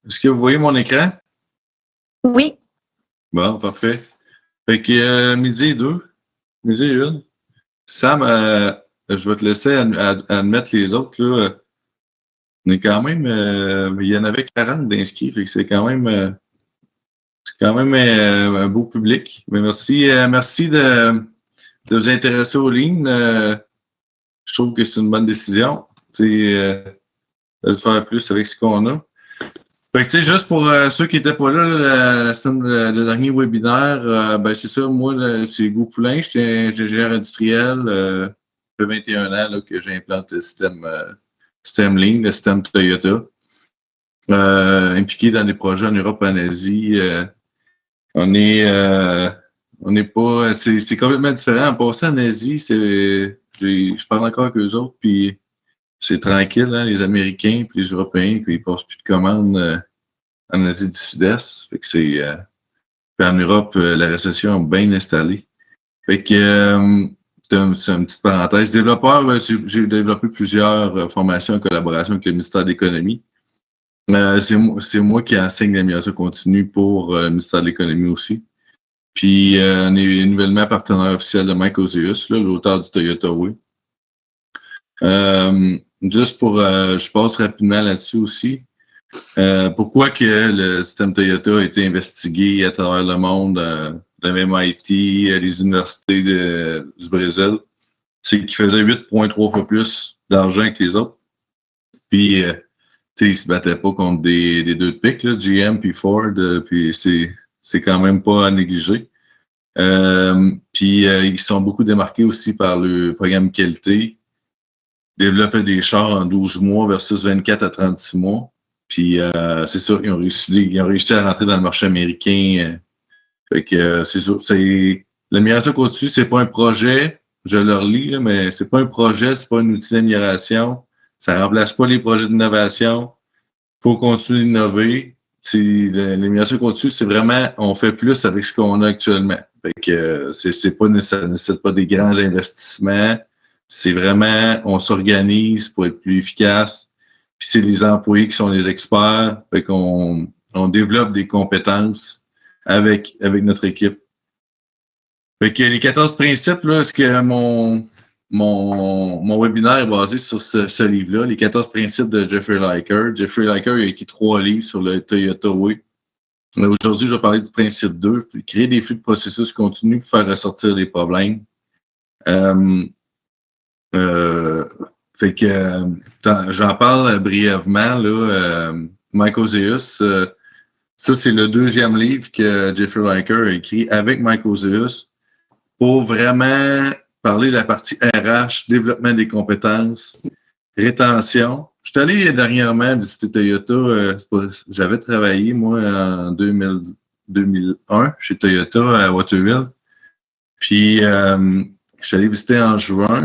Est-ce que vous voyez mon écran? Oui. Bon, parfait. Fait que midi et 2, midi et 1. Sam, je vais te laisser admettre les autres. Là. On est quand même, il y en avait 40 d'inscrits, fait que c'est quand même un beau public. Mais merci de vous intéresser aux lignes. Je trouve que c'est une bonne décision. De le faire plus avec ce qu'on a. Fait que, tu sais, juste pour ceux qui n'étaient pas là, le dernier webinaire, ben c'est ça, moi, là, c'est Hugo Poulain, je suis ingénieur industriel, ça fait 21 ans là, que j'implante le système Lean, le système Toyota. Impliqué dans des projets en Europe, en Asie. On n'est pas, c'est complètement différent. En passant en Asie, je parle encore avec eux autres, puis c'est tranquille, hein, les Américains puis les Européens, puis ils passent plus de commandes en Asie du Sud-Est. Fait que puis en Europe, la récession est bien installée. Fait que c'est une petite parenthèse. Développeur, j'ai développé plusieurs formations en collaboration avec le ministère de l'Économie. C'est moi qui enseigne l'amélioration continue pour le ministère de l'Économie aussi. Puis on est nouvellement partenaire officiel de Mike Ozeus, l'auteur du Toyota Way. Juste pour, je passe rapidement là-dessus aussi. Pourquoi que le système Toyota a été investigué à travers le monde, le MIT, les universités du Brésil, c'est qu'il faisait 8,3 fois plus d'argent que les autres. Puis, ils ne se battaient pas contre des deux de pique, là, GM puis Ford, puis c'est quand même pas à négliger. Puis, ils sont beaucoup démarqués aussi par le programme qualité. Développer des chars en 12 mois versus 24 à 36 mois. Puis, c'est sûr, ils ont réussi à rentrer dans le marché américain. Fait que c'est sûr, l'amélioration continue, c'est pas un projet, je le relis, là, mais c'est pas un projet, c'est pas un outil d'amélioration. Ça remplace pas les projets d'innovation. Faut continuer d'innover. L'amélioration continue, c'est vraiment, on fait plus avec ce qu'on a actuellement. Fait que ça nécessite pas des grands investissements. C'est vraiment, on s'organise pour être plus efficace. Puis c'est les employés qui sont les experts. Fait qu'on développe des compétences avec notre équipe. Fait que les 14 principes, là, ce que mon webinaire est basé sur ce livre-là, les 14 principes de Jeffrey Liker. Jeffrey Liker a écrit 3 livres sur le Toyota Way. Aujourd'hui, je vais parler du principe 2, créer des flux de processus continus pour faire ressortir les problèmes. Fait que j'en parle brièvement, là. Mike Ozeus, ça, c'est le deuxième livre que Jeffrey Liker a écrit avec Mike Ozeus pour vraiment parler de la partie RH, développement des compétences, rétention. Je suis allé dernièrement visiter Toyota. J'avais travaillé, moi, en 2001 chez Toyota à Waterville. Puis, je suis allé visiter en juin.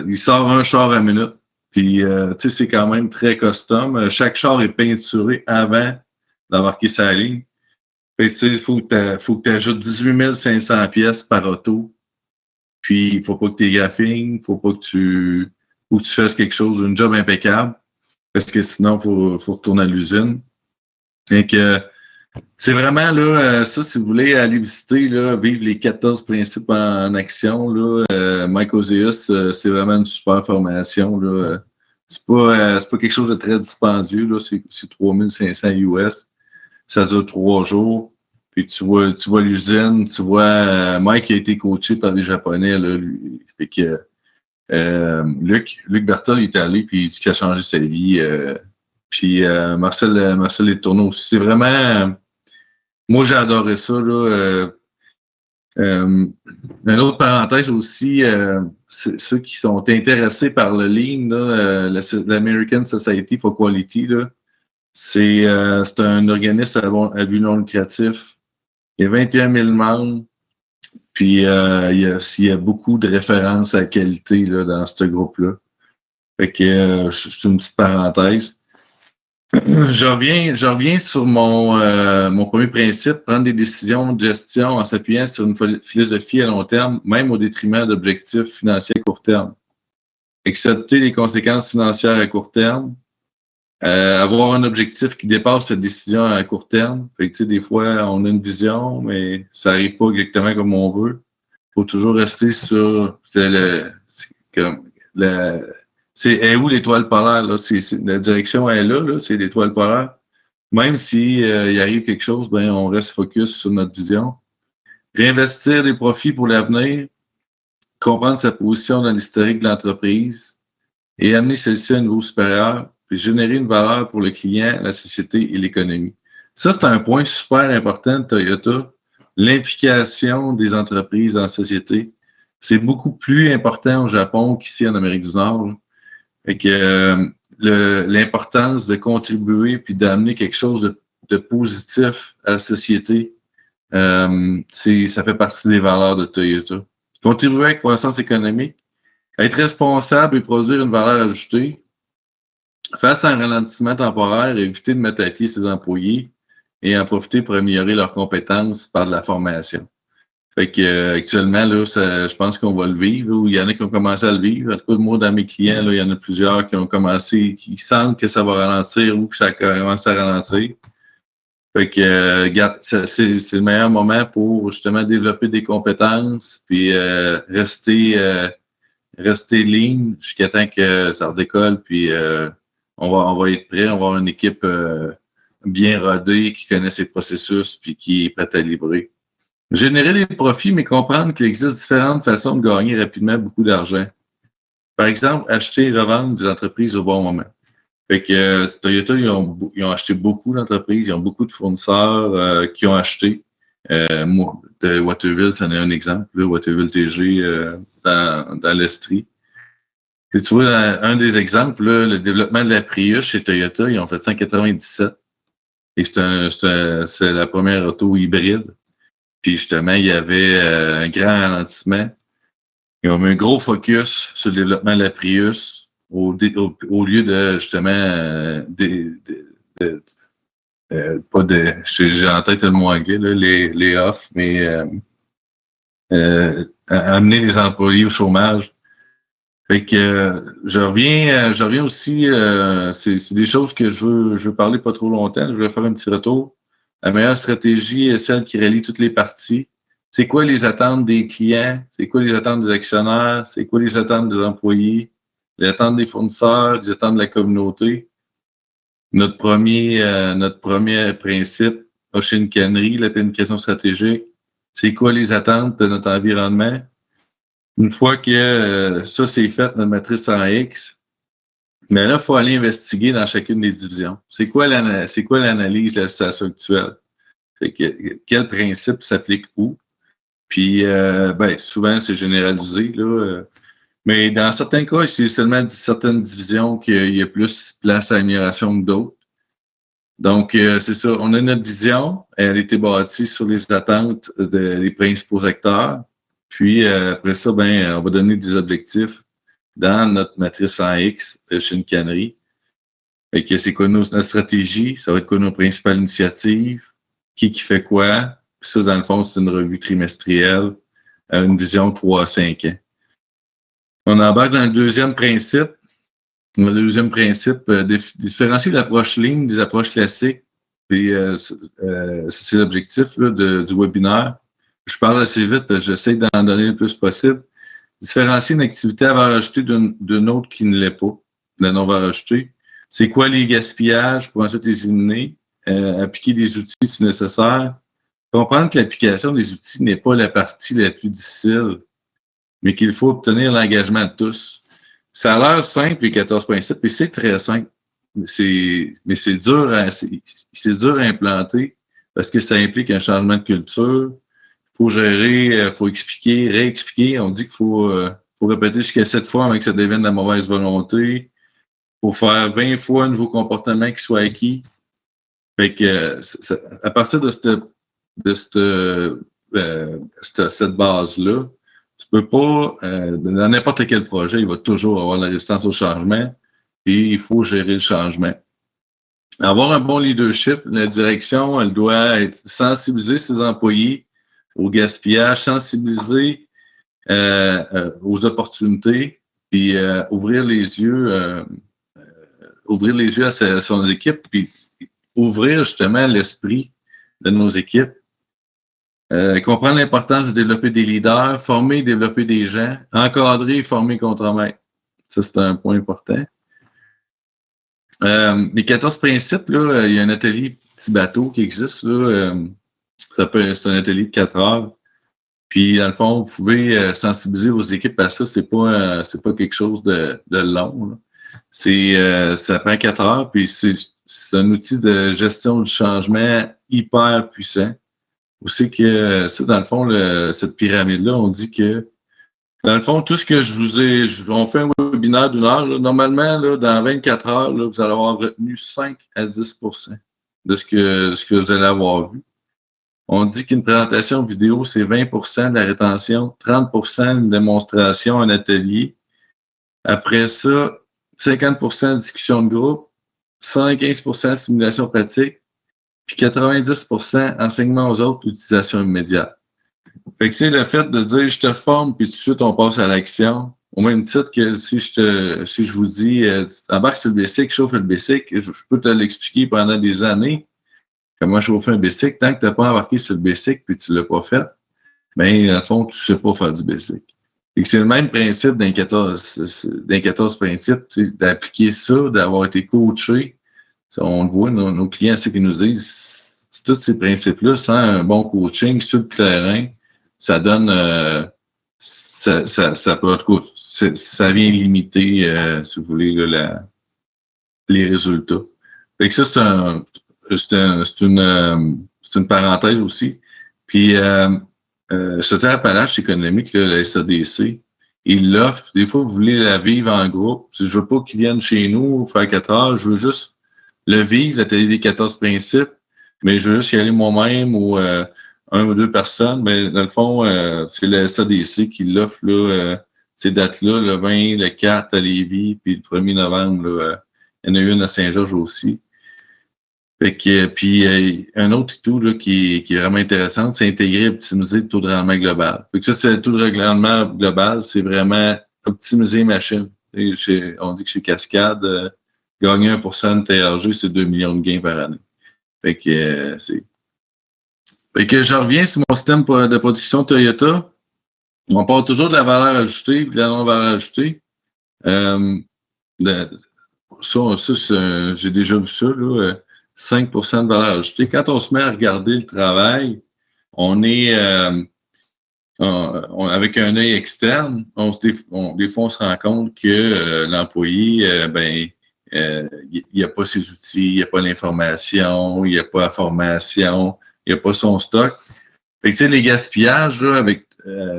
Il sort un char à minute. Puis, tu sais, c'est quand même très custom. Chaque char est peinturé avant d'embarquer sa ligne. Fait que, il faut que tu ajoutes 18 500 pièces par auto. Puis, il faut pas que tu aies graphing, faut pas que tu fasses quelque chose, un job impeccable. Parce que sinon, faut retourner à l'usine. Fait que, c'est vraiment, là, ça, si vous voulez aller visiter, là, vivre les 14 principes en action, là, Mike Ozeus, c'est vraiment une super formation, là. C'est pas quelque chose de très dispendieux, là, c'est 3500 US. Ça dure 3 jours. Puis tu vois l'usine, tu vois Mike a été coaché par des Japonais, là, lui. Fait que Luc Berthold il est allé, puis il dit qu'il a changé sa vie. Puis Marcel Letourneau aussi. C'est vraiment. Moi, j'ai adoré ça, là. Une autre parenthèse aussi, ceux qui sont intéressés par le Lean, l'American Society for Quality, là, c'est un organisme à but non lucratif. Il y a 21 000 membres, puis il y a beaucoup de références à la qualité là, dans ce groupe-là. Fait que c'est une petite parenthèse. Je reviens sur mon premier principe, prendre des décisions de gestion en s'appuyant sur une philosophie à long terme, même au détriment d'objectifs financiers à court terme. Accepter les conséquences financières à court terme, Avoir un objectif qui dépasse cette décision à court terme. Fait que, tu sais, des fois, on a une vision, mais ça n'arrive pas exactement comme on veut. Il faut toujours rester sur c'est où l'étoile polaire, là? La direction est là, c'est l'étoile polaire. Même si il arrive quelque chose, ben on reste focus sur notre vision. Réinvestir les profits pour l'avenir, comprendre sa position dans l'historique de l'entreprise et amener celle-ci à un niveau supérieur, puis générer une valeur pour le client, la société et l'économie. Ça, c'est un point super important de Toyota. L'implication des entreprises en société. C'est beaucoup plus important au Japon qu'ici en Amérique du Nord. Fait que l'importance de contribuer puis d'amener quelque chose de positif à la société, ça fait partie des valeurs de Toyota. Contribuer à la croissance économique, être responsable et produire une valeur ajoutée, face à un ralentissement temporaire, éviter de mettre à pied ses employés et en profiter pour améliorer leurs compétences par de la formation. Fait que actuellement, là, je pense qu'on va le vivre, ou il y en a qui ont commencé à le vivre. En tout cas, moi, dans mes clients, là, il y en a plusieurs qui ont commencé, qui sentent que ça va ralentir ou que ça commence à ralentir. Fait que regarde, c'est le meilleur moment pour justement développer des compétences, puis rester lean jusqu'à temps que ça redécolle, puis on va être prêt, on va avoir une équipe bien rodée, qui connaît ses processus, puis qui est prête à livrer. Générer des profits, mais comprendre qu'il existe différentes façons de gagner rapidement beaucoup d'argent. Par exemple, acheter et revendre des entreprises au bon moment. Fait que Toyota, ils ont acheté beaucoup d'entreprises, ils ont beaucoup de fournisseurs qui ont acheté. Moi, de Waterville, c'en est un exemple, là, Waterville TG dans l'Estrie. Et tu vois, un des exemples, là, le développement de la Prius chez Toyota, ils ont fait ça en 97. Et c'est la première auto hybride. Puis justement, il y avait un grand ralentissement. Ils ont mis un gros focus sur le développement de la Prius au lieu de justement pas de j'ai en tête le mot anglais, là, les off, mais amener les employés au chômage. Fait que je reviens aussi, c'est des choses que je veux parler pas trop longtemps, je vais faire un petit retour. La meilleure stratégie est celle qui relie toutes les parties. C'est quoi les attentes des clients? C'est quoi les attentes des actionnaires? C'est quoi les attentes des employés? Les attentes des fournisseurs? Les attentes de la communauté? Notre premier principe, Ocean Cannery, la planification stratégique, c'est quoi les attentes de notre environnement? Une fois que ça, c'est fait, notre matrice en X, mais là, il faut aller investiguer dans chacune des divisions. C'est quoi l'analyse de la situation actuelle? Fait que, quel principe s'applique où? Puis, souvent, c'est généralisé, là. Mais dans certains cas, c'est seulement certaines divisions qu'il y a plus place à amélioration que d'autres. Donc, c'est ça. On a notre vision. Elle a été bâtie sur les attentes des principaux acteurs. Puis, après ça, on va donner des objectifs dans notre matrice en X chez une cannerie. Fait que c'est quoi notre stratégie? Ça va être quoi nos principales initiatives? Qui fait quoi? Puis ça, dans le fond, c'est une revue trimestrielle, une vision 3 à 5 ans. On embarque dans le deuxième principe. Le deuxième principe, différencier l'approche ligne des approches classiques. Puis, c'est l'objectif là, du webinaire. Je parle assez vite parce que j'essaie d'en donner le plus possible. Différencier une activité à valeur ajoutée d'une autre qui ne l'est pas, de la non-valeur ajoutée. C'est quoi les gaspillages pour ensuite les éliminer? Appliquer des outils si nécessaire. Comprendre que l'application des outils n'est pas la partie la plus difficile, mais qu'il faut obtenir l'engagement de tous. Ça a l'air simple, les 14 principes, et c'est très simple. Mais c'est dur à implanter parce que ça implique un changement de culture. Il faut gérer, il faut expliquer, réexpliquer. On dit qu'il faut répéter jusqu'à 7 fois avant que ça devienne de la mauvaise volonté. Il faut faire 20 fois un nouveau comportement qui soit acquis. Fait que à partir de cette base-là, tu peux pas, dans n'importe quel projet, il va toujours avoir la résistance au changement et il faut gérer le changement. Avoir un bon leadership, la direction, elle doit être sensibiliser ses employés au gaspillage, sensibiliser aux opportunités, puis ouvrir les yeux ouvrir les yeux à son équipe, puis ouvrir justement l'esprit de nos équipes. Comprendre l'importance de développer des leaders, former et développer des gens, encadrer et former contre-maître. Ça, c'est un point important. Les 14 principes, là, il y a un atelier petit bateau qui existe. Là, c'est un atelier de 4 heures. Puis, dans le fond, vous pouvez sensibiliser vos équipes à ça. C'est pas quelque chose de long. Là. Ça prend 4 heures, puis c'est un outil de gestion du changement hyper puissant. Aussi que ça, dans le fond, cette pyramide-là, on dit que dans le fond, tout ce que je vous ai... On fait un webinaire d'une heure. Là, normalement, là, dans 24 heures, là, vous allez avoir retenu 5 à 10 de ce que vous allez avoir vu. On dit qu'une présentation vidéo, c'est 20 de la rétention, 30 une démonstration, un atelier. Après ça, 50 de discussion de groupe, 75 simulation pratique, puis 90 enseignement aux autres, utilisation immédiate. Fait que c'est le fait de dire je te forme, puis tout de suite on passe à l'action. Au même titre que si je vous dis embarque sur le bicycle, chauffe le bicycle, je peux te l'expliquer pendant des années. Comment chauffer un bicycle, tant que tu n'as pas embarqué sur le bicycle et tu ne l'as pas fait, bien, dans le fond, tu ne sais pas faire du bicycle. Et c'est le même principe d'un 14 principes, tu sais, d'appliquer ça, d'avoir été coaché. On le voit, nos clients, c'est qu'ils nous disent, tous ces principes-là, sans un bon coaching sur le terrain, ça donne, ça peut, en tout cas, ça vient limiter, si vous voulez, là, les résultats. Fait que ça, c'est une parenthèse aussi. Puis, je te dis à Appalaches économique, là, la SADC, il l'offre. Des fois, vous voulez la vivre en groupe. Je veux pas qu'ils viennent chez nous faire 4 heures. Je veux juste le vivre, la télé des 14 principes, mais je veux juste y aller moi-même ou un ou deux personnes. Mais dans le fond, c'est la SADC qui l'offre, là, ces dates-là, le 20, le 4 à Lévis, puis le 1er novembre, là, il y en a une à Saint-Georges aussi. Fait que, puis un autre tout là, qui est vraiment intéressant, c'est intégrer et optimiser le taux de rendement global. Fait que ça, c'est le taux de rendement global, c'est vraiment optimiser machine. On dit que chez Cascade, gagner 1% de TRG, c'est 2 millions de gains par année. Fait que Fait que je reviens sur mon système de production Toyota. On parle toujours de la valeur ajoutée et de la non-valeur ajoutée. J'ai déjà vu ça, là. 5 de valeur ajoutée. Quand on se met à regarder le travail, on est avec un œil externe, des fois on se rend compte que l'employé, il n'y a pas ses outils, il n'y a pas l'information, il n'y a pas la formation, il n'y a pas son stock. Fait que, tu sais, les gaspillages, là, avec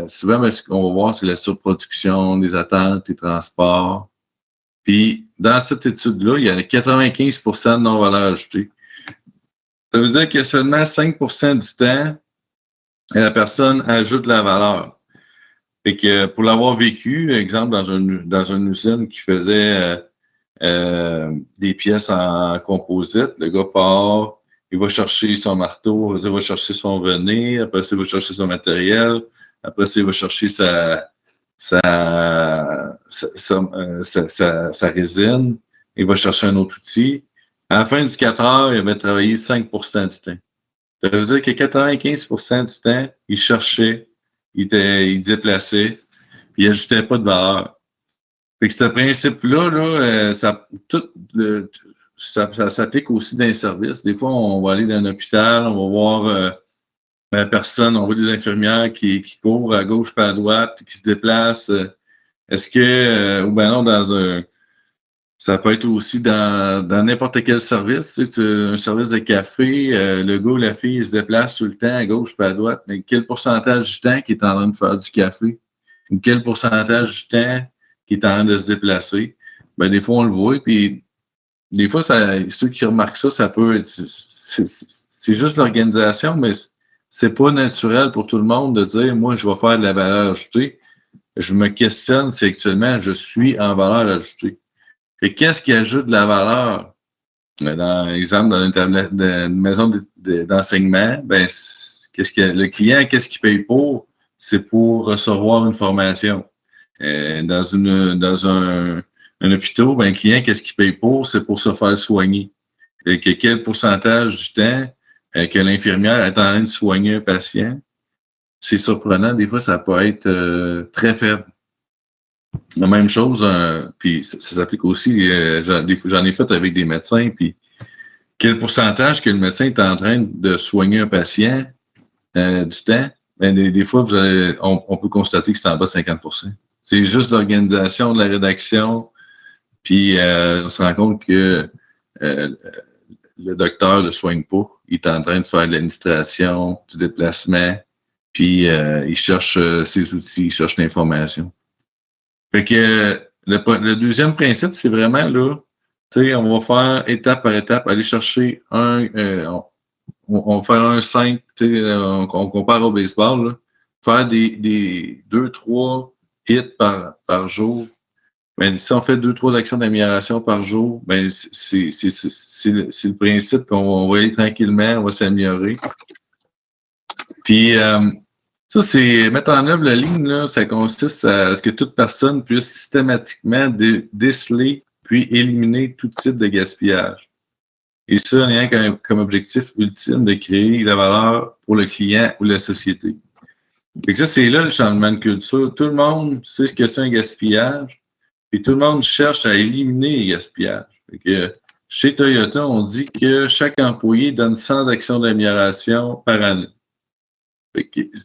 souvent, ce qu'on va voir, c'est la surproduction, les attentes, les transports. Puis, dans cette étude-là, il y a 95 de non-valeur ajoutée. Ça veut dire que seulement 5 du temps, la personne ajoute de la valeur. Fait que pour l'avoir vécu, exemple, dans une usine qui faisait des pièces en composite, le gars part, il va chercher son marteau, il va chercher son vernis, après ça, il va chercher son matériel, après ça, il va chercher sa résine, il va chercher un autre outil. À la fin du 4 heures, il va travailler 5 du temps. Ça veut dire que 95 du temps, il cherchait, il déplaçait, puis il n'ajoutait pas de valeur. Fait que ce principe-là, là, ça s'applique aussi dans les services. Des fois, on va aller dans un hôpital, on va voir la personne, on voit des infirmières qui courent à gauche pas à droite, qui se déplacent. Est-ce que, ou bien non, ça peut être aussi dans n'importe quel service. Tu sais, un service de café, le gars ou la fille, il se déplace tout le temps à gauche pas à droite, mais quel pourcentage du temps qu'il est en train de faire du café? Ou quel pourcentage du temps qui est en train de se déplacer? Ben, des fois, on le voit, puis des fois, ceux qui remarquent ça peut être... C'est juste l'organisation, mais c'est pas naturel pour tout le monde de dire, moi, je vais faire de la valeur ajoutée. Je me questionne si actuellement, je suis en valeur ajoutée. Et qu'est-ce qui ajoute de la valeur? Dans l'exemple, dans une maison d'enseignement, ben, le client, qu'est-ce qu'il paye pour? C'est pour recevoir une formation. Dans un un hôpital, ben, un client, qu'est-ce qu'il paye pour? C'est pour se faire soigner. Et que quel pourcentage du temps que l'infirmière est en train de soigner un patient, c'est surprenant. Des fois, ça peut être très faible. La même chose, puis ça s'applique aussi, j'en ai fait avec des médecins, puis quel pourcentage que le médecin est en train de soigner un patient du temps, ben, des fois, on peut constater que c'est en bas de 50%. C'est juste l'organisation de la rédaction, puis on se rend compte que le docteur ne le soigne pas. Il est en train de faire de l'administration, du déplacement, puis il cherche ses outils, il cherche l'information. Fait que le deuxième principe, c'est vraiment là, tu sais, on va faire étape par étape, aller chercher on va faire un 5, tu sais, on compare au baseball, là, faire des 2-3 hits par jour. Ben, si on fait 2-3 actions d'amélioration par jour, ben, c'est le principe qu'on va aller tranquillement, on va s'améliorer. Puis, ça, c'est mettre en œuvre la ligne, là, ça consiste à ce que toute personne puisse systématiquement déceler puis éliminer tout type de gaspillage. Et ça, en ayant comme objectif ultime de créer la valeur pour le client ou la société. Fait que ça, c'est là le changement de culture. Tout le monde sait ce que c'est un gaspillage, puis tout le monde cherche à éliminer les gaspillages. Fait que chez Toyota, on dit que chaque employé donne 100 actions d'amélioration par année.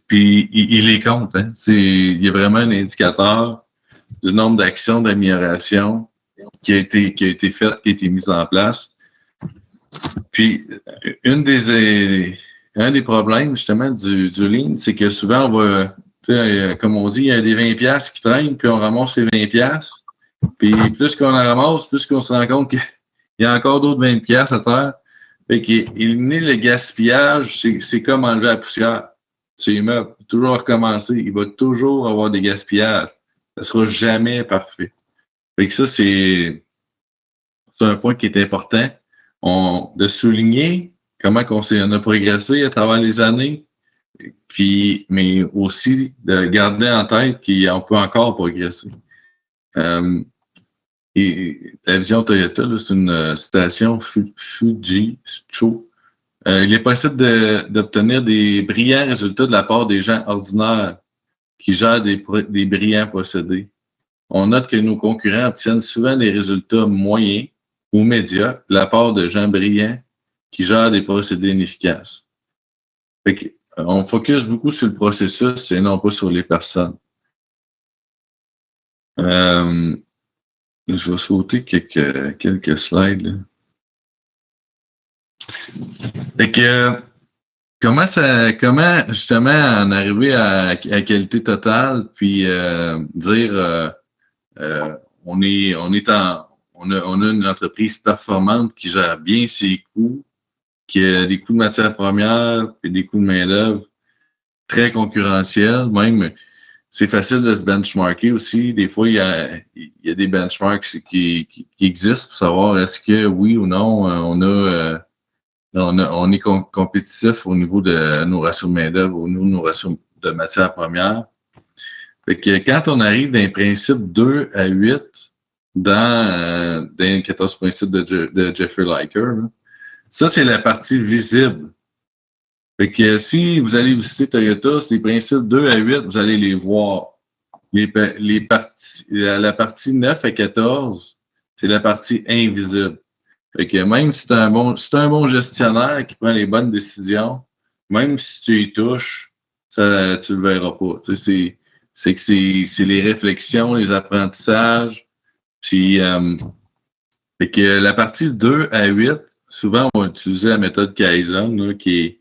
Puis il les compte. Hein. Il y a vraiment un indicateur du nombre d'actions d'amélioration qui a été fait, qui a été mis en place. Puis un des problèmes justement du Lean, c'est que souvent on va, comme on dit, il y a des 20$ qui traînent, puis on ramasse les 20$. Puis plus qu'on en ramasse, plus qu'on se rend compte qu'il y a encore d'autres 20$ à terre. Fait qu'éliminer le gaspillage, c'est comme enlever la poussière. C'est immeuble. Toujours recommencer. Il va toujours avoir des gaspillages. Ça sera jamais parfait. Fait que ça, c'est un point qui est important. De souligner comment on a progressé à travers les années, puis, mais aussi de garder en tête qu'on peut encore progresser. Et la vision Toyota, là, c'est une citation Fujitsu. Il est possible d'obtenir des brillants résultats de la part des gens ordinaires qui gèrent des brillants procédés. On note que nos concurrents obtiennent souvent des résultats moyens ou médiocres de la part de gens brillants qui gèrent des procédés inefficaces. Fait que, on focus beaucoup sur le processus et non pas sur les personnes. Je vais sauter quelques slides. Là. Fait que, comment justement en arriver à qualité totale, puis dire on a une entreprise performante qui gère bien ses coûts, qui a des coûts de matières premières et des coûts de main-d'œuvre très concurrentiels. Même, c'est facile de se benchmarker aussi. Des fois, il y a des benchmarks qui existent pour savoir est-ce que oui ou non, on est compétitif au niveau de nos ratios de main-d'œuvre, au niveau de nos ratios de matières premières. Fait que quand on arrive d'un principe 2 à 8 dans les 14 principes de Jeffrey Liker, là, ça, c'est la partie visible. Fait que si vous allez visiter Toyota, ces principes 2 à 8, vous allez les voir. La partie 9 à 14, c'est la partie invisible. Fait que même si tu es un bon gestionnaire qui prend les bonnes décisions, même si tu y touches, tu le verras pas. Tu sais, c'est les réflexions, les apprentissages. Puis, fait que la partie 2 à 8, souvent, on va utiliser la méthode Kaizen, là, qui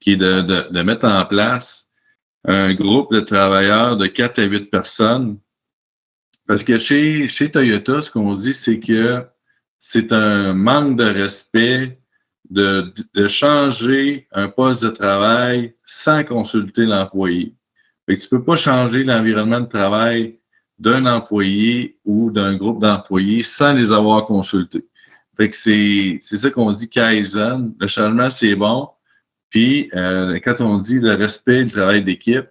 est de mettre en place un groupe de travailleurs de 4 à 8 personnes. Parce que chez Toyota, ce qu'on dit, c'est que c'est un manque de respect de changer un poste de travail sans consulter l'employé. Fait que tu peux pas changer l'environnement de travail d'un employé ou d'un groupe d'employés sans les avoir consultés. Fait que c'est ça qu'on dit Kaizen. Le changement, c'est bon. Puis, quand on dit le respect du travail d'équipe,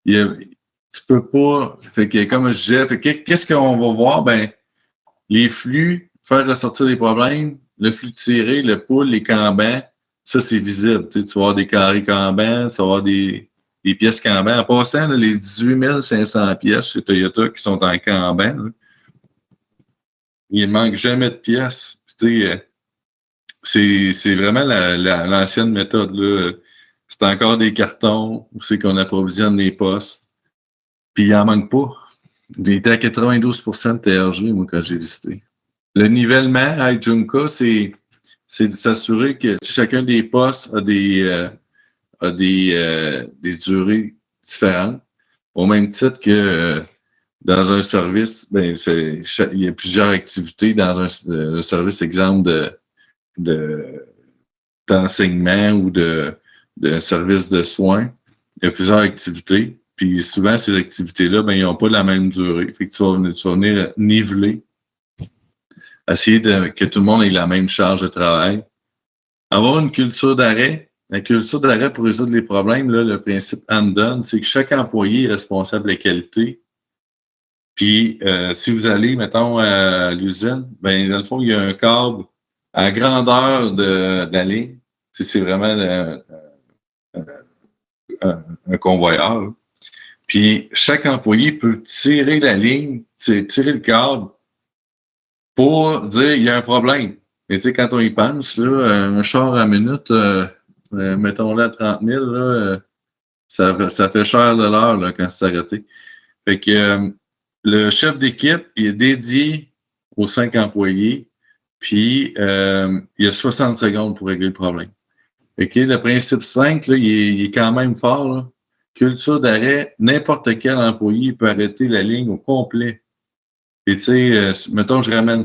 tu peux pas. Fait que, comme je disais, qu'est-ce qu'on va voir? Ben, Les flux, faire ressortir les problèmes, le flux tiré, le pull, les cambans, ça, c'est visible. Tu vas avoir des carrés cambans, tu vas avoir des pièces cambans. En passant, là, les 18 500 pièces chez Toyota qui sont en camban, là, il ne manque jamais de pièces. Tu sais, c'est vraiment l'ancienne méthode, là. C'est encore des cartons où c'est qu'on approvisionne les postes. Puis il n'en manque pas. Il était à 92% de TRG, moi, quand j'ai visité. Le nivellement avec Junka, c'est de s'assurer que chacun des postes a des durées différentes. Au même titre que dans un service, ben, il y a plusieurs activités dans un service, exemple, d'enseignement ou de service de soins. Il y a plusieurs activités. Puis souvent, ces activités-là, ben, ils n'ont pas la même durée. Fait que tu vas venir niveler, essayer que tout le monde ait la même charge de travail. Avoir une culture d'arrêt. La culture d'arrêt pour résoudre les problèmes, là, le principe hand-done, c'est que chaque employé est responsable de la qualité. Puis, si vous allez, mettons, à l'usine, ben, dans le fond, il y a un câble à grandeur de la ligne. C'est vraiment un convoyeur, là. Puis, chaque employé peut tirer la ligne, tirer le câble pour dire il y a un problème. Et tu sais, quand on y pense, là, un char à minute, mettons-le à 30 000, là, ça fait cher de l'heure là, quand c'est arrêté. Fait que le chef d'équipe il est dédié aux 5 employés, puis il y a 60 secondes pour régler le problème. Fait que le principe 5, là, il est quand même fort. Là. Culture d'arrêt, n'importe quel employé peut arrêter la ligne au complet. Et tu sais, mettons, je ramène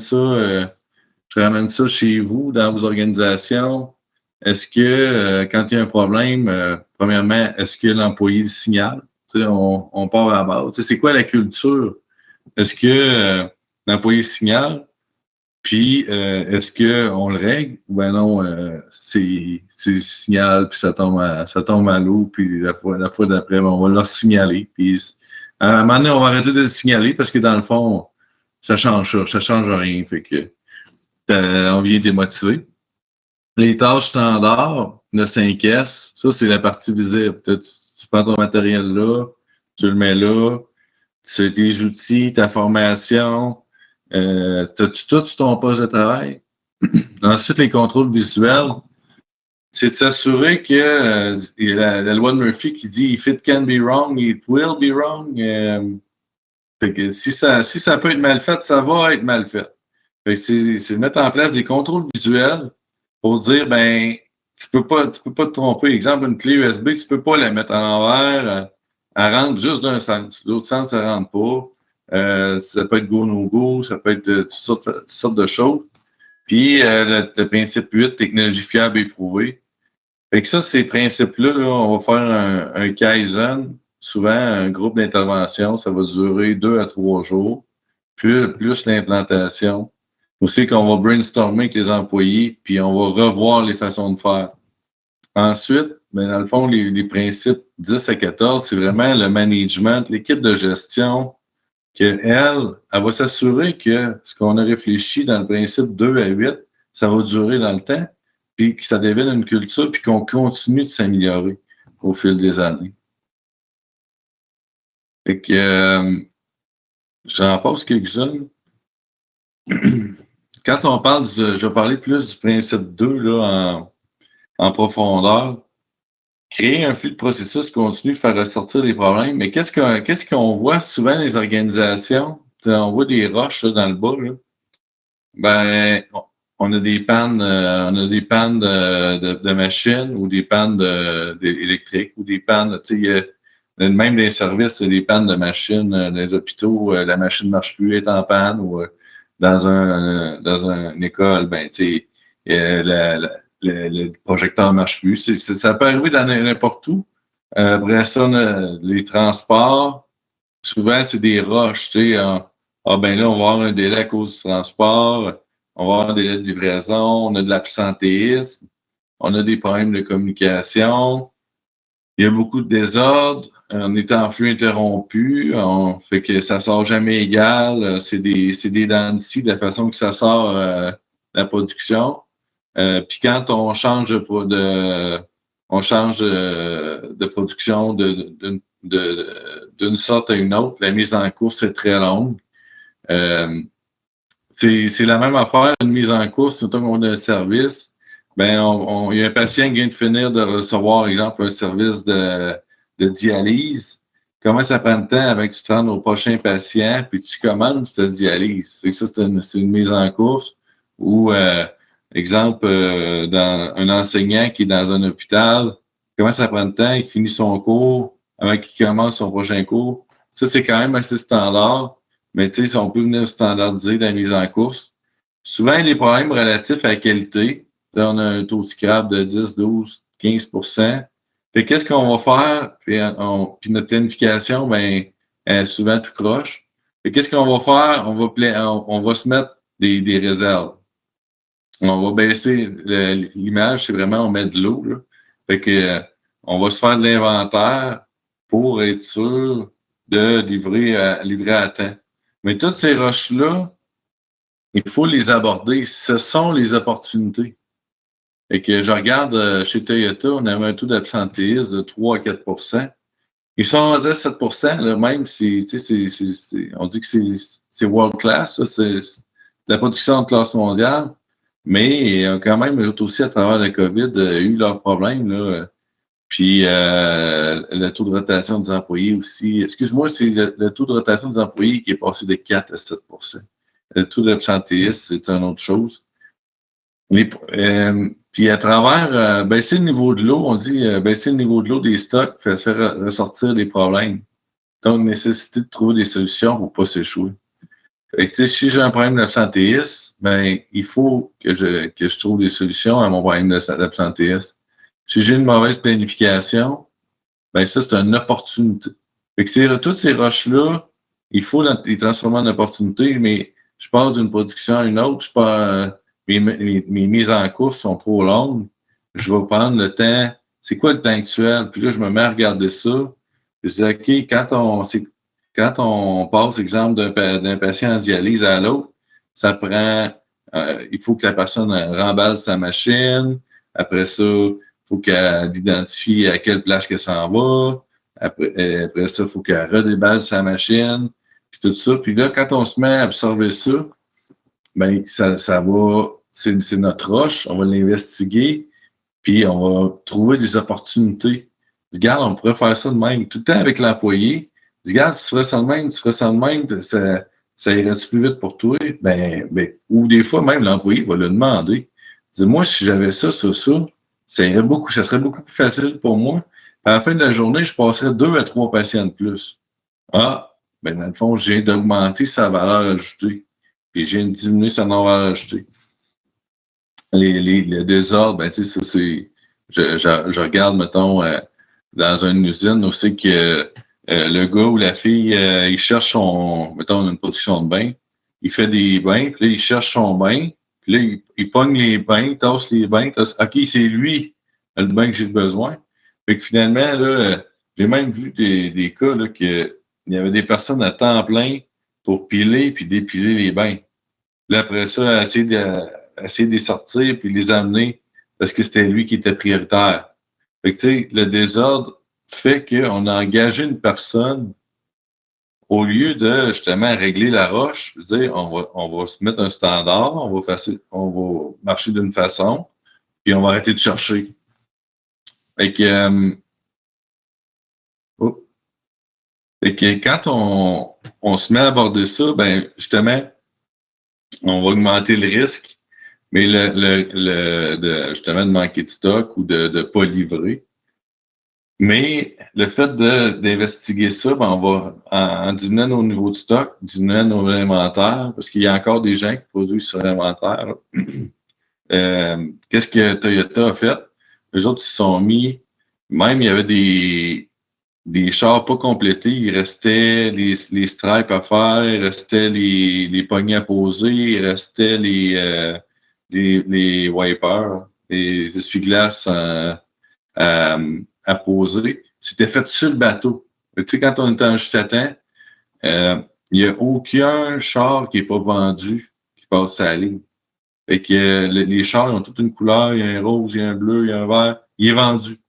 ça chez vous, dans vos organisations. Est-ce que, quand il y a un problème, premièrement, est-ce que l'employé le signale? Tu sais, on part à la base. Tu sais, c'est quoi la culture? Est-ce que l'employé signale? Puis, est-ce qu'on le règle? Ben non, c'est le signal, puis ça tombe à l'eau, puis la fois d'après, ben, on va leur signaler. Puis, à un moment donné, on va arrêter de le signaler parce que dans le fond, ça change rien. Fait que on vient démotiver. Les tâches standards, le 5S, ça, c'est la partie visible. Tu prends ton matériel là, tu le mets là, tu as tes outils, ta formation, t'as-tu tout sur ton poste de travail? Ensuite, les contrôles visuels, c'est de s'assurer que il y a la loi de Murphy qui dit if it can be wrong, it will be wrong. Fait que si ça peut être mal fait, ça va être mal fait. Fait que c'est de mettre en place des contrôles visuels pour dire ben tu peux pas te tromper. Exemple, une clé USB, tu peux pas la mettre à l'envers, elle rentre juste d'un sens. L'autre sens, ça rentre pas. Ça peut être go no go, ça peut être toutes sortes de choses. Puis le principe 8, technologie fiable et éprouvée. Fait que ça, ces principes-là, là, on va faire un Kaizen, souvent un groupe d'intervention, ça va durer 2 à 3 jours, plus l'implantation. Aussi qu'on va brainstormer avec les employés, puis on va revoir les façons de faire. Ensuite, ben, dans le fond, les principes 10 à 14, c'est vraiment le management, l'équipe de gestion, qu'elle va s'assurer que ce qu'on a réfléchi dans le principe 2 à 8, ça va durer dans le temps, puis que ça devienne une culture, puis qu'on continue de s'améliorer au fil des années. Fait que j'en passe quelques-unes. Quand on parle, je vais parler plus du principe 2 là, en profondeur. Créer un flux de processus continu, faire ressortir les problèmes. Mais qu'est-ce qu'on voit souvent dans les organisations? On voit des roches là, dans le bas. Là. Ben, on a des pannes, de machines ou des pannes électriques ou des pannes, tu sais, même des services, c'est des pannes de machines, dans les hôpitaux, la machine ne marche plus, elle est en panne ou dans une école, ben, tu sais, le projecteur ne marche plus. Ça peut arriver dans n'importe où. Après ça, les transports, souvent, c'est des roches, tu sais. Ben là, on va avoir un délai à cause du transport, on va avoir un délai de livraison, on a de l'absentéisme, on a des problèmes de communication, il y a beaucoup de désordre, on est en flux interrompu, fait que ça sort jamais égal. C'est des dents de scie de la façon que ça sort la production. Puis quand on change de production d'une sorte à une autre, la mise en course est très longue. C'est la même affaire, une mise en course, mettons qu'on a un service, ben il y a un patient qui vient de finir de recevoir, exemple, un service de dialyse. Comment ça prend de temps avant que tu te rendes au prochain patient, puis tu commandes cette dialyse? Fait que ça, c'est une mise en course. Ou, exemple, dans un enseignant qui est dans un hôpital, comment ça prend de temps, il finit son cours avant qu'il commence son prochain cours? Ça, c'est quand même assez standard. Mais tu sais, si on peut venir standardiser la mise en course, souvent, il y a des problèmes relatifs à la qualité. Là, on a un taux de scrap de 10, 12, 15 Fait qu'est-ce qu'on va faire? Puis notre planification, ben, est souvent tout croche. Fait qu'est-ce qu'on va faire? On va se mettre des réserves. On va baisser l'image, c'est vraiment on met de l'eau, là. Fait que on va se faire de l'inventaire pour être sûr de livrer à temps. Mais toutes ces roches-là, il faut les aborder. Ce sont les opportunités. Et que je regarde chez Toyota, on avait un taux d'absentéisme de 3 à 4 Ils sont rendus à 7 là, même si on dit que c'est world class, ça, c'est la production de classe mondiale. Mais quand même, eux aussi, à travers la COVID, eu leurs problèmes. Là. Puis le taux de rotation des employés aussi. Excuse-moi, c'est le taux de rotation des employés qui est passé de 4 à 7 Le taux d'absentéisme, c'est une autre chose. Puis à travers baisser le niveau de l'eau, on dit baisser le niveau de l'eau des stocks fait ressortir des problèmes. Donc, nécessité de trouver des solutions pour ne pas s'échouer. Fait que, si j'ai un problème d'absentéisme, ben, il faut que je trouve des solutions à mon problème d'absentéisme. Si j'ai une mauvaise planification, ben ça, c'est une opportunité. Fait que toutes ces roches-là, il faut les transformer en opportunités, mais je passe d'une production à une autre, mes mises en course sont trop longues. Je vais prendre le temps. C'est quoi le temps actuel? Puis là, je me mets à regarder ça. Je dis, OK, quand on passe, exemple, d'un patient en dialyse à l'autre, ça prend, il faut que la personne remballe sa machine. Après ça, il faut qu'elle identifie à quelle place qu'elle s'en va. Après ça, il faut qu'elle redéballe sa machine. Puis tout ça. Puis là, quand on se met à absorber ça, ben, ça va, c'est notre roche. On va l'investiguer. Puis on va trouver des opportunités. Regarde, on pourrait faire ça de même. Tout le temps avec l'employé. Regarde, si tu ferais ça de même, ça irait-tu plus vite pour toi? Ou des fois, même l'employé va le demander. Dis-moi, si j'avais ça, ça serait beaucoup plus facile pour moi. À la fin de la journée, je passerais 2 à 3 patients de plus. Ah, ben dans le fond, j'ai d'augmenter sa valeur ajoutée. Puis j'ai diminué sa non-valeur ajoutée. Le désordre, ben, tu sais, ça, c'est. Je regarde, mettons, dans une usine aussi que le gars ou la fille, il cherche mettons, une production de bain. Il fait des bains, puis là, il cherche son bain, puis là, il pogne les bains, tasse les bains, OK, c'est lui, le bain que j'ai besoin. Fait que finalement, là, j'ai même vu des cas, là, il y avait des personnes à temps plein pour piler puis dépiler les bains. Là, après ça, essayer de les sortir puis les amener parce que c'était lui qui était prioritaire. Fait que, tu sais, le désordre fait qu'on a engagé une personne au lieu de, justement, régler la roche, je veux dire, on va se mettre un standard, on va marcher d'une façon, puis on va arrêter de chercher. Fait que, fait que quand on se met à aborder ça, ben, justement, on va augmenter le risque. Mais justement, de manquer de stock ou de ne pas livrer. Mais le fait d'investiguer ça, ben, on va, en diminuant nos niveaux de stock, diminuant nos inventaires, parce qu'il y a encore des gens qui produisent sur l'inventaire. Qu'est-ce que Toyota a fait? Les autres, ils se sont mis, même il y avait des chars pas complétés, il restait les stripes à faire, il restait les poignées à poser, il restait les wipers, les essuie-glaces à poser. C'était fait sur le bateau. Tu sais, quand on est en juste à temps, il n'y a aucun char qui n'est pas vendu qui passe sa ligne. Fait que les chars, ils ont toute une couleur, il y a un rose, il y a un bleu, il y a un vert, il est vendu.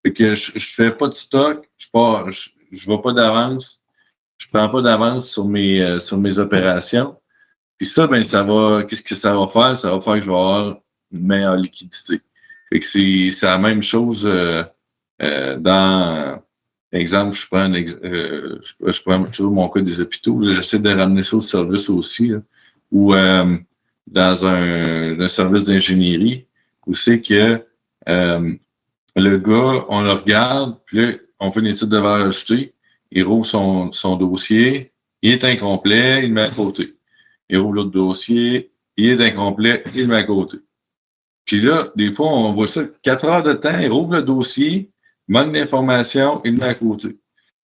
Fait que je fais pas de stock, je vais pas d'avance, je prends pas d'avance sur mes opérations. Puis ça, ben, qu'est-ce que ça va faire? Ça va faire que je vais avoir une meilleure liquidité. Fait que c'est la même chose dans, exemple, je prends toujours mon cas des hôpitaux. J'essaie de ramener ça au service aussi, là, ou dans un service d'ingénierie, où c'est que le gars, on le regarde, puis là, on fait une étude de valeur ajoutée, il rouvre son dossier, il est incomplet, il le met à côté. Il rouvre l'autre dossier, il est incomplet, il le met à côté. Puis là, des fois, on voit ça 4 heures de temps, il rouvre le dossier, il manque d'informations, il le met à côté.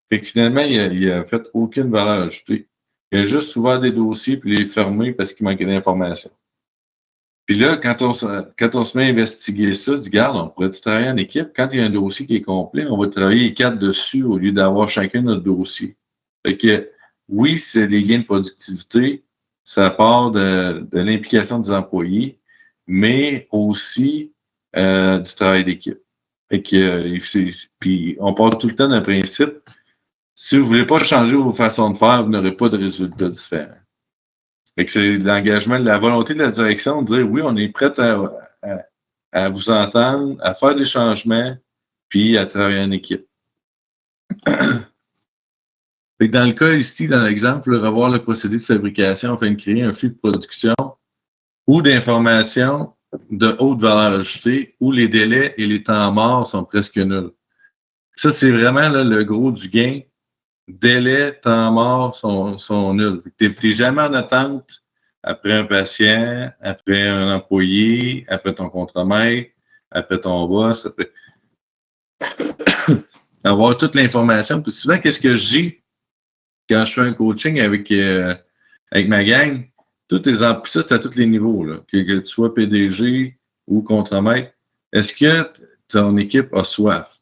Fait que finalement, il a fait aucune valeur ajoutée. Il a juste ouvert des dossiers puis les fermé parce qu'il manquait d'informations. Puis là, quand on se met à investiguer ça, on se dit, regarde, on pourrait travailler en équipe. Quand il y a un dossier qui est complet, on va travailler les 4 dessus au lieu d'avoir chacun notre dossier. Fait que oui, c'est des gains de productivité, ça part de l'implication des employés, mais aussi du travail d'équipe. Fait que, puis on part tout le temps d'un principe, si vous ne voulez pas changer vos façons de faire, vous n'aurez pas de résultats différents. Fait que c'est l'engagement, la volonté de la direction de dire oui, on est prêt à vous entendre, à faire des changements, puis à travailler en équipe. Fait que dans le cas ici, dans l'exemple, revoir le procédé de fabrication afin de créer un flux de production ou d'information de haute valeur ajoutée où les délais et les temps morts sont presque nuls. Ça, c'est vraiment là, le gros du gain. Délais, temps morts sont nuls. Tu n'es jamais en attente après un patient, après un employé, après ton contremaître, après ton boss, après avoir toute l'information. Puis souvent, qu'est-ce que j'ai quand je fais un coaching avec ma gang? Ça, c'est à tous les niveaux, là. Que tu sois PDG ou contremaître. Est-ce que ton équipe a soif?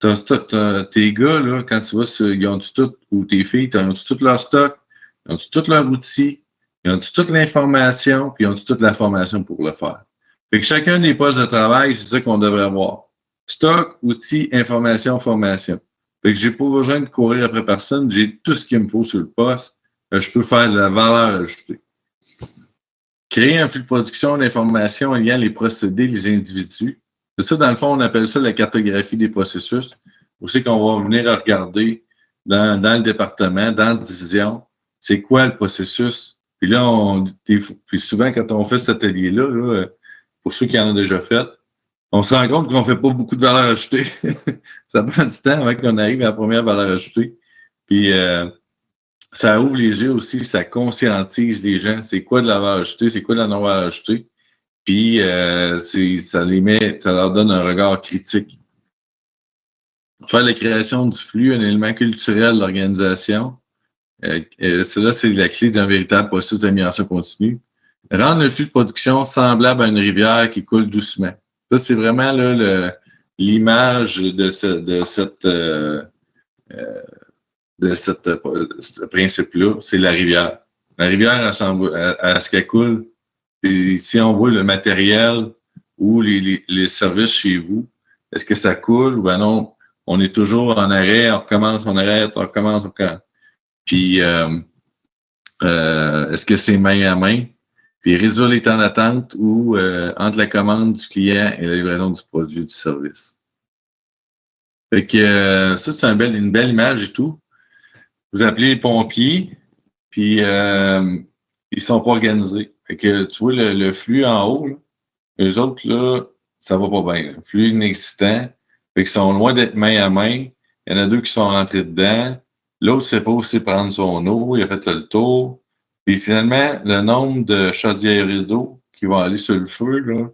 Tes gars, là, quand tu vas ils ont tout, ou tes filles, ils ont tout leur stock, ils ont tout leur outil, ils ont toute l'information, puis ils ont toute la formation pour le faire. Fait que chacun des postes de travail, c'est ça qu'on devrait avoir. Stock, outils, information, formation. Fait que j'ai pas besoin de courir après personne, j'ai tout ce qu'il me faut sur le poste, je peux faire de la valeur ajoutée. Créer un flux de production d'informations en liant les procédés, les individus. C'est ça, dans le fond, on appelle ça la cartographie des processus. Aussi qu'on va venir regarder dans le département, dans la division, c'est quoi le processus. Puis là, puis souvent, quand on fait cet atelier-là, là, pour ceux qui en ont déjà fait, on se rend compte qu'on ne fait pas beaucoup de valeur ajoutée. Ça prend du temps avant qu'on arrive à la première valeur ajoutée. Puis ça ouvre les yeux aussi, ça conscientise les gens. C'est quoi de la valeur ajoutée, c'est quoi de la non-valeur ajoutée. Puis ça leur donne un regard critique. Faire la création du flux, un élément culturel de l'organisation. Cela, c'est la clé d'un véritable processus d'amélioration continue. Rendre le flux de production semblable à une rivière qui coule doucement. Ça, c'est vraiment là, l'image de ce principe-là. C'est la rivière. La rivière, à ce qu'elle coule, et si on voit le matériel ou les services chez vous, est-ce que ça coule ou ben non, on est toujours en arrêt, on recommence, on arrête, on recommence, on recommence. Puis, est-ce que c'est main à main? Puis, résoudre les temps d'attente ou entre la commande du client et la livraison du produit ou du service. Fait que ça, c'est une belle image et tout. Vous appelez les pompiers, puis ils sont pas organisés. Fait que tu vois le flux en haut, là, eux autres, là, ça va pas bien. Là. Flux inexistant. Fait qu'ils sont loin d'être main à main. Il y en a 2 qui sont rentrés dedans. L'autre ne sait pas aussi prendre son eau. Il a fait le tour. Puis finalement, le nombre de chaudières d'eau qui vont aller sur le feu, là,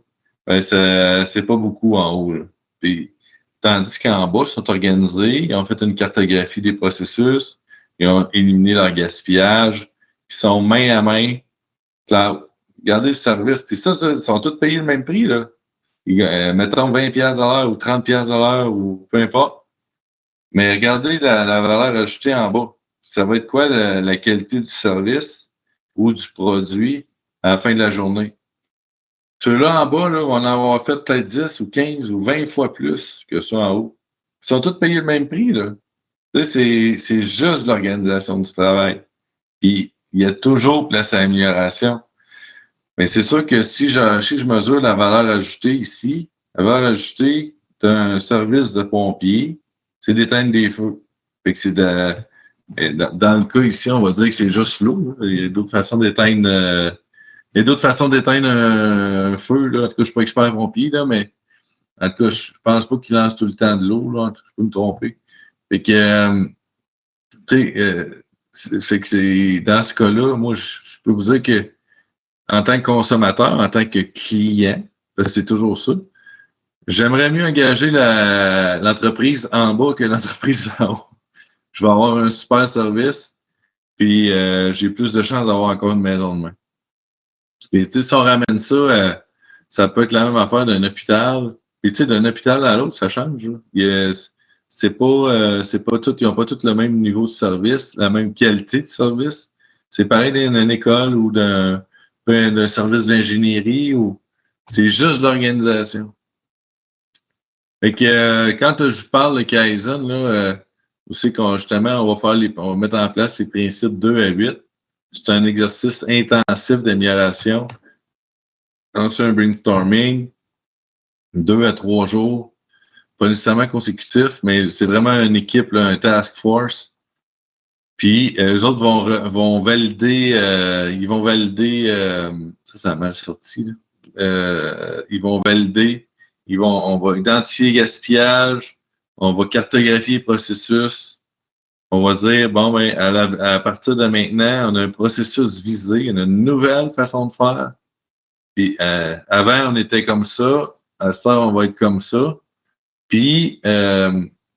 ben, c'est pas beaucoup en haut. Là. Puis, tandis qu'en bas, ils sont organisés. Ils ont fait une cartographie des processus. Ils ont éliminé leur gaspillage. Ils sont main à main. Cloud. Regardez le service. Puis ça, ils sont tous payés le même prix, là. Mettons 20$ à l'heure ou 30$ à l'heure ou peu importe. Mais regardez la valeur ajoutée en bas. Ça va être quoi la qualité du service ou du produit à la fin de la journée? Ceux-là en bas, là, vont en avoir fait peut-être 10 ou 15 ou 20 fois plus que ceux en haut. Ils sont tous payés le même prix, là. Tu sais, c'est juste l'organisation du travail. Puis, il y a toujours place à amélioration. Mais c'est sûr que si je mesure la valeur ajoutée ici, la valeur ajoutée d'un service de pompier, c'est d'éteindre des feux. Fait que c'est dans le cas ici, on va dire que c'est juste l'eau. Il y a d'autres façons d'éteindre. Il y a d'autres façons d'éteindre un feu. Là. En tout cas, je ne suis pas expert pompier, là, mais en tout cas, je pense pas qu'il lance tout le temps de l'eau. Là. En tout cas, je peux me tromper. Fait que, tu sais, fait que c'est dans ce cas-là, moi, je peux vous dire que en tant que consommateur, en tant que client, parce que c'est toujours ça, j'aimerais mieux engager l'entreprise en bas que l'entreprise en haut. Je vais avoir un super service, puis j'ai plus de chances d'avoir encore une maison de main. Et tu sais, si on ramène ça, ça peut être la même affaire d'un hôpital. Puis tu sais, d'un hôpital à l'autre, ça change. Là. C'est pas tout, ils n'ont pas tous le même niveau de service, la même qualité de service. C'est pareil d'une école ou d'un service d'ingénierie ou c'est juste l'organisation. Fait que quand je parle de Kaizen, là, aussi qu'on justement, on va mettre en place les principes 2 à 8. C'est un exercice intensif d'amélioration. C'est un brainstorming, 2 à 3 jours, pas nécessairement consécutifs, mais c'est vraiment une équipe, là, un task force. Puis eux autres vont valider, ça a mal sorti, là. Ils vont valider, on va identifier le gaspillage, on va cartographier le processus, on va dire, bon, ben, à partir de maintenant, on a un processus visé, on a une nouvelle façon de faire. Puis avant, on était comme ça, à ce temps, on va être comme ça. Puis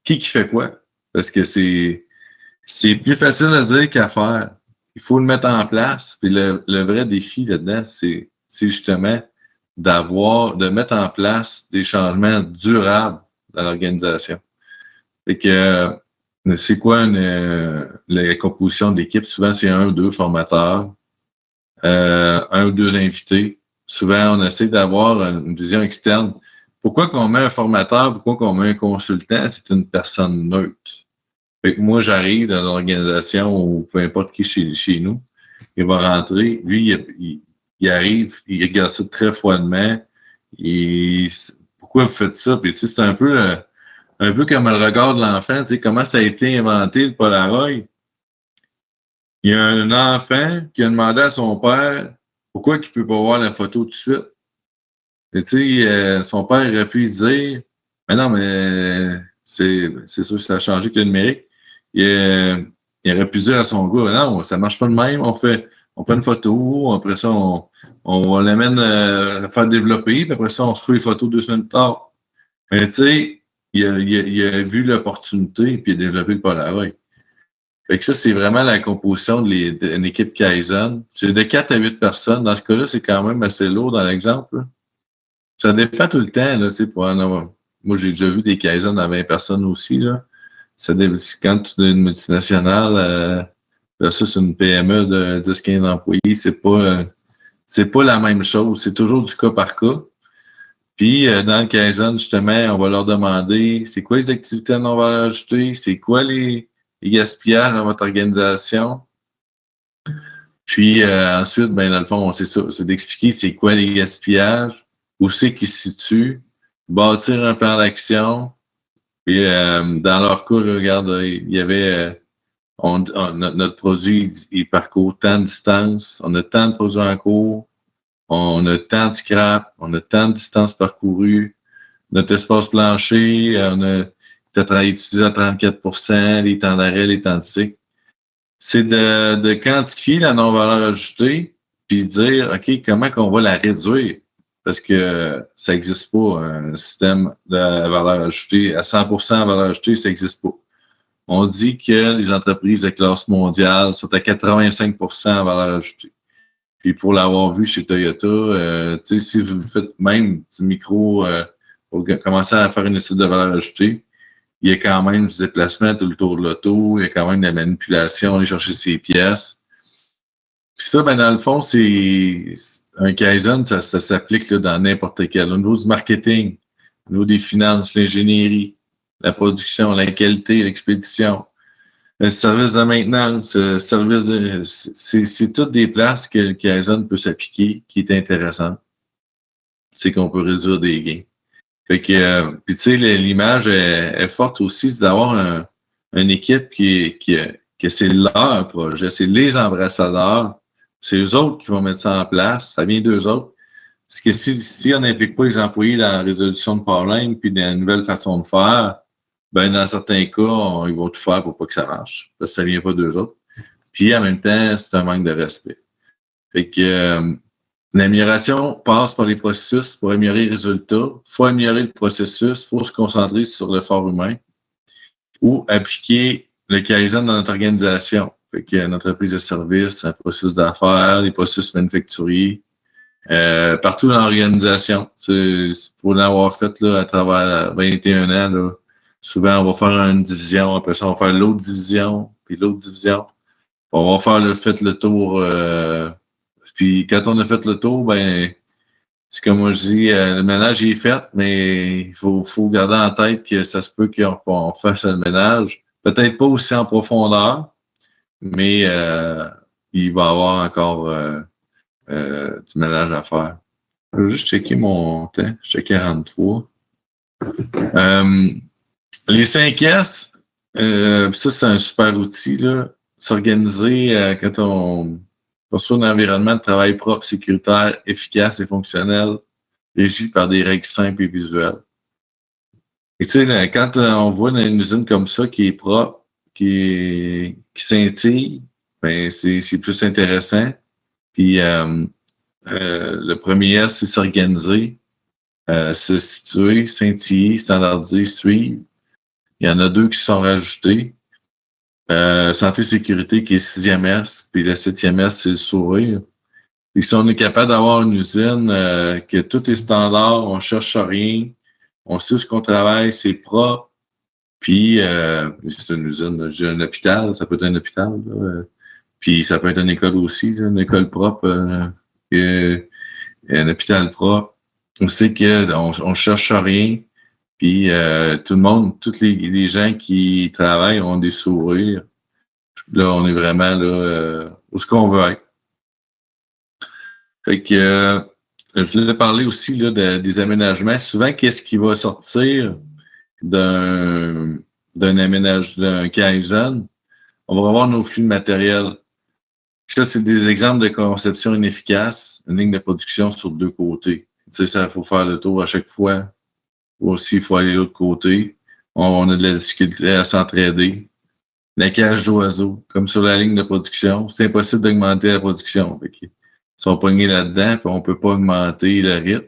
qui fait quoi? Parce que c'est plus facile à dire qu'à faire. Il faut le mettre en place. Puis le vrai défi là-dedans, c'est justement de mettre en place des changements durables dans l'organisation. Fait que c'est quoi la composition d'équipe? Souvent, c'est un ou deux formateurs, un ou deux invités. Souvent, on essaie d'avoir une vision externe. Pourquoi qu'on met un formateur? Pourquoi qu'on met un consultant? C'est une personne neutre. Fait que moi, j'arrive dans l'organisation ou peu importe qui chez nous, il va rentrer. Lui, il arrive, il regarde ça très froidement. Pourquoi vous faites ça? Puis, tu sais, c'est un peu comme le regard de l'enfant. Tu sais, comment ça a été inventé, le Polaroid? Il y a un enfant qui a demandé à son père pourquoi il ne peut pas voir la photo tout de suite. Et tu sais, son père aurait pu lui dire, mais non, mais c'est sûr que ça a changé que le numérique. Il aurait pu dire à son gars, non, ça marche pas de même, on prend une photo, après ça, on l'amène à faire développer, puis après ça, on se trouve les photos 2 semaines plus tard. Mais tu sais, il a vu l'opportunité, puis il a développé le Polaroid. Fait que ça, c'est vraiment la composition d'une équipe Kaizen. C'est de 4 à 8 personnes. Dans ce cas-là, c'est quand même assez lourd dans l'exemple. Là. Ça dépend tout le temps, là, pour en avoir. Moi, j'ai déjà vu des Kaizen à 20 personnes aussi, là. Quand tu es une multinationale, versus une PME de 10-15 employés, c'est pas la même chose. C'est toujours du cas par cas. Puis, dans le Kaizen, justement, on va leur demander, c'est quoi les activités à non-valeur ajoutée? C'est quoi les gaspillages dans votre organisation? Puis, ensuite, ben, dans le fond, c'est ça, c'est d'expliquer c'est quoi les gaspillages, où c'est qu'ils se situent, bâtir un plan d'action. Puis, dans leur cas, là, regarde, il y avait, notre produit, il parcourt tant de distance, on a tant de produits en cours, on a tant de scrap, on a tant de distance parcourue, notre espace plancher, on a peut-être utilisé à 34 les temps d'arrêt, les temps de cycle. C'est de quantifier la non-valeur ajoutée, puis dire, OK, comment qu'on va la réduire? Parce que ça n'existe pas, un système de valeur ajoutée. À 100% de valeur ajoutée, ça n'existe pas. On dit que les entreprises de classe mondiale sont à 85% en valeur ajoutée. Puis pour l'avoir vu chez Toyota, si vous faites même du micro, pour commencer à faire une étude de valeur ajoutée, il y a quand même du déplacement tout le tour de l'auto, il y a quand même de la manipulation, aller chercher ses pièces. Puis ça, ben, dans le fond, c'est un Kaizen, ça s'applique là, dans n'importe quel. Au niveau du marketing, au niveau des finances, l'ingénierie, la production, la qualité, l'expédition, le service de maintenance, le service de. C'est toutes des places que le Kaizen peut s'appliquer qui est intéressant. C'est qu'on peut réduire des gains. Fait que, puis tu sais, l'image est forte aussi, c'est d'avoir une équipe que c'est leur projet, c'est les ambassadeurs, c'est eux autres qui vont mettre ça en place, ça vient d'eux autres. Parce que si on n'implique pas les employés dans la résolution de problèmes puis dans une nouvelle façon de faire, ben dans certains cas, ils vont tout faire pour pas que ça marche, parce que ça vient pas d'eux autres. Puis en même temps, c'est un manque de respect. Fait que l'amélioration passe par les processus pour améliorer les résultats. Il faut améliorer le processus, il faut se concentrer sur l'effort humain ou appliquer le Kaizen dans notre organisation. Fait que notre entreprise de service, un processus d'affaires, les processus manufacturiers, partout dans l'organisation. Pour l'avoir fait là, à travers 21 ans, là, souvent on va faire une division, après ça on va faire l'autre division, puis l'autre division. On va faire le tour. Puis quand on a fait le tour, ben c'est comme moi je dis, le ménage est fait, mais il faut garder en tête que ça se peut qu'on fasse le ménage. Peut-être pas aussi en profondeur, mais il va y avoir encore du ménage à faire. Je vais juste checker mon temps. Je suis à 43. Les 5S, ça, c'est un super outil, là. S'organiser quand on construit un environnement de travail propre, sécuritaire, efficace et fonctionnel, régi par des règles simples et visuelles. Et tu sais, quand on voit une usine comme ça qui est propre, qui scintille, ben c'est plus intéressant. Puis le premier S, c'est s'organiser, se situer, scintiller, standardiser, suivre. Il y en a deux qui sont rajoutés. Santé sécurité qui est 6e S, puis le 7e S, c'est le sourire. Puis si on est capable d'avoir une usine que tout est standard, on cherche à rien, on sait ce qu'on travaille, c'est propre, puis c'est une usine, j'ai un hôpital, ça peut être un hôpital, là, puis ça peut être une école aussi, là, une école propre, un hôpital propre. On sait qu'on cherche à rien, puis tout le monde, tous les gens qui travaillent ont des sourires. Là, on est vraiment là où est-ce qu'on veut être. Fait que je voulais parler aussi là, des aménagements. Souvent, qu'est-ce qui va sortir d'un d'un Kaizen? On va revoir nos flux de matériel. Ça, c'est des exemples de conception inefficace, une ligne de production sur deux côtés. Tu sais, ça, il faut faire le tour à chaque fois. Aussi, il faut aller de l'autre côté. On a de la difficulté à s'entraider. La cage d'oiseaux, comme sur la ligne de production, c'est impossible d'augmenter la production. Ils sont pognés là-dedans, puis on ne peut pas augmenter le rythme.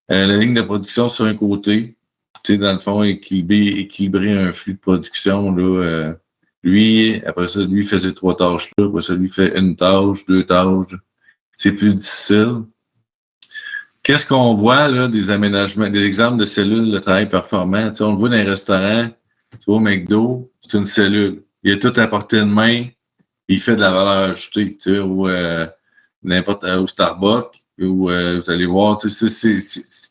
La ligne de production sur un côté, tu sais, dans le fond, équilibrer un flux de production, là, lui, après ça, lui faisait 3 tâches là, après ça, lui fait une tâche, 2 tâches. C'est plus difficile. Qu'est-ce qu'on voit, là, des aménagements, des exemples de cellules de travail performant? Tu sais, on le voit dans les restaurants, tu vois, au McDo, c'est une cellule. Il a tout à portée de main, il fait de la valeur ajoutée, tu sais, ou n'importe au Starbucks, ou vous allez voir, tu sais,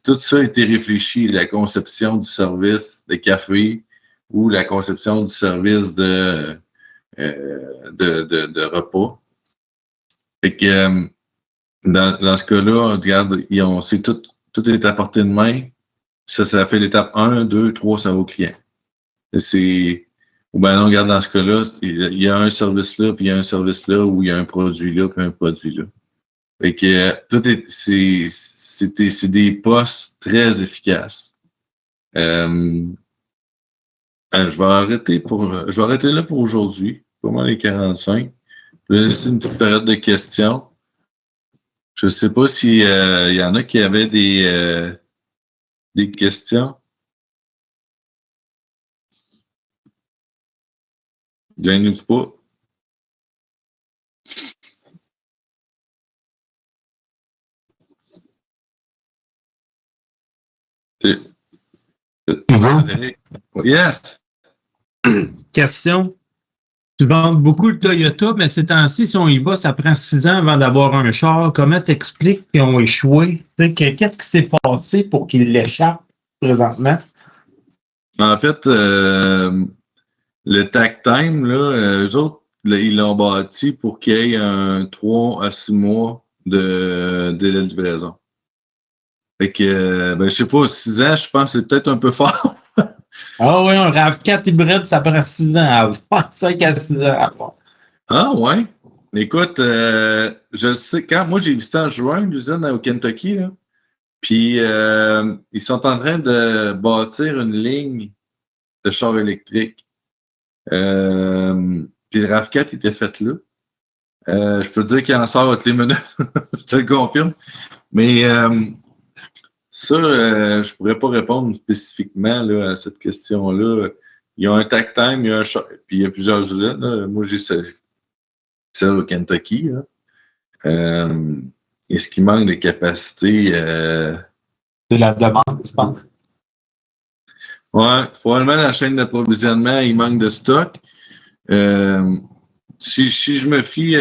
tout ça a été réfléchi, la conception du service de café ou la conception du service de repas. Fait que dans ce cas-là, regarde, c'est tout est à portée de main. Ça fait l'étape 1, 2, 3, ça va au client. Ou ben non, regarde, dans ce cas-là, il y a un service là, puis il y a un service là, ou il y a un produit là, puis un produit là. Fait que c'est des postes très efficaces. Je vais arrêter là pour aujourd'hui. Pour moi, les 45. Je vais laisser une petite période de questions. Je ne sais pas si il y en a qui avaient des questions. Gênez-vous pas. C'est- Yvan, Frédéric? Yes! Question. Tu vends beaucoup de Toyota, mais ces temps-ci, si on y va, ça prend 6 ans avant d'avoir un char. Comment t'expliques qu'ils ont échoué? Qu'est-ce qui s'est passé pour qu'ils l'échappent présentement? En fait, le takt time, là, eux autres, là, ils l'ont bâti pour qu'il y ait un 3 à 6 mois de délai de livraison. Fait que, je sais pas, 6 ans, je pense que c'est peut-être un peu fort. Ah oui, un RAV4 hybride, ça prend 6 ans à avoir. 5 à 6 ans à avoir. Ah ouais? Écoute, je sais, quand moi j'ai visité en juin l'usine au Kentucky, là, puis ils sont en train de bâtir une ligne de chars électriques. Puis le RAV4 était fait là. Je peux te dire qu'il en sort à toutes les minutes, je te le confirme. Mais ça, je pourrais pas répondre spécifiquement là, à cette question-là. Il y a un takt time, il y a un char, puis il y a plusieurs usines. Là. Moi, j'ai celle au Kentucky. Là. Est-ce qu'il manque de capacité? C'est la demande, je pense. Ouais, probablement dans la chaîne d'approvisionnement, il manque de stock. Si je me fie,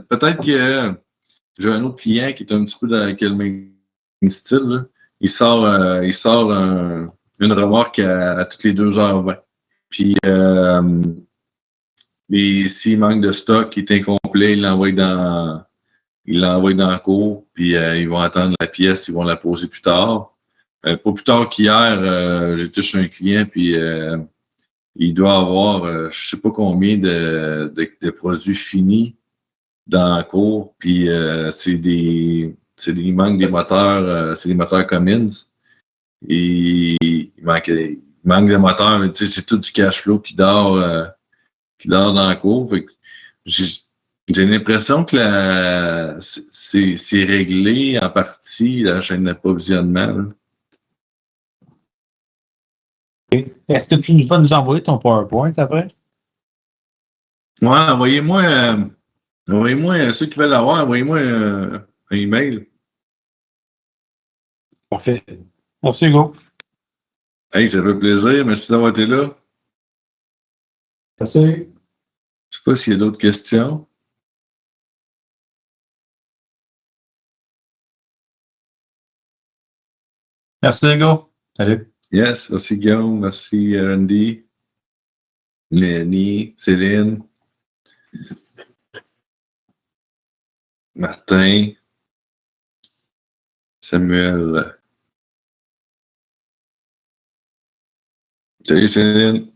peut-être que j'ai un autre client qui est un petit peu dans le même style. Là. Il sort une remorque à toutes les 2h20. Puis, et s'il manque de stock, il est incomplet, il l'envoie dans le cours, puis ils vont attendre la pièce, ils vont la poser plus tard. Pas plus tard qu'hier, j'ai touché un client, puis il doit avoir, je sais pas combien de produits finis dans la cour, puis il manque des moteurs, c'est des moteurs Cummins. Et il manque de moteurs, mais tu sais, c'est tout du cash flow qui dort dans la cour. Fait que j'ai l'impression que c'est réglé en partie la chaîne d'approvisionnement. Là. Est-ce que tu vas nous envoyer ton PowerPoint après? Ouais, envoyez-moi ceux qui veulent l'avoir, envoyez-moi un email. Parfait. Merci, Hugo. Hey, ça fait plaisir. Merci d'avoir été là. Merci. Je sais pas s'il y a d'autres questions. Merci, Hugo. Salut. Yes, merci Guillaume, merci Randy, Léonie, Céline, Martin, Samuel. Salut Céline.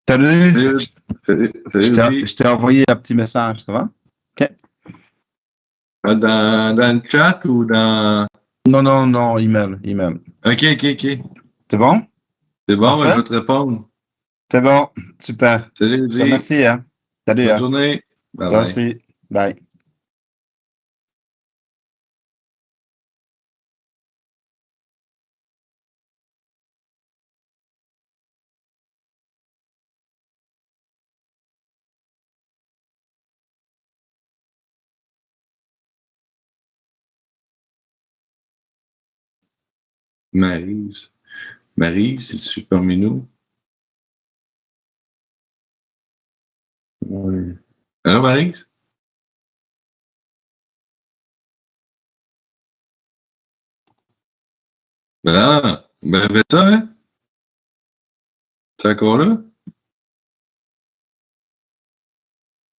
Salut. Salut, Je t'ai envoyé un petit message, ça va? OK. Dans le chat ou dans... Non, email. OK. C'est bon? C'est bon, Parfait. je vais te répondre. C'est bon, super. Salut, Je te remercie, hein. Salut, bonne hein. journée. Bye Toi bye. aussi. Bye. Maryse. Maryse, es-tu parmi nous? Oui. Allô, Maryse? Ben, fais ça, hein? T'es encore là?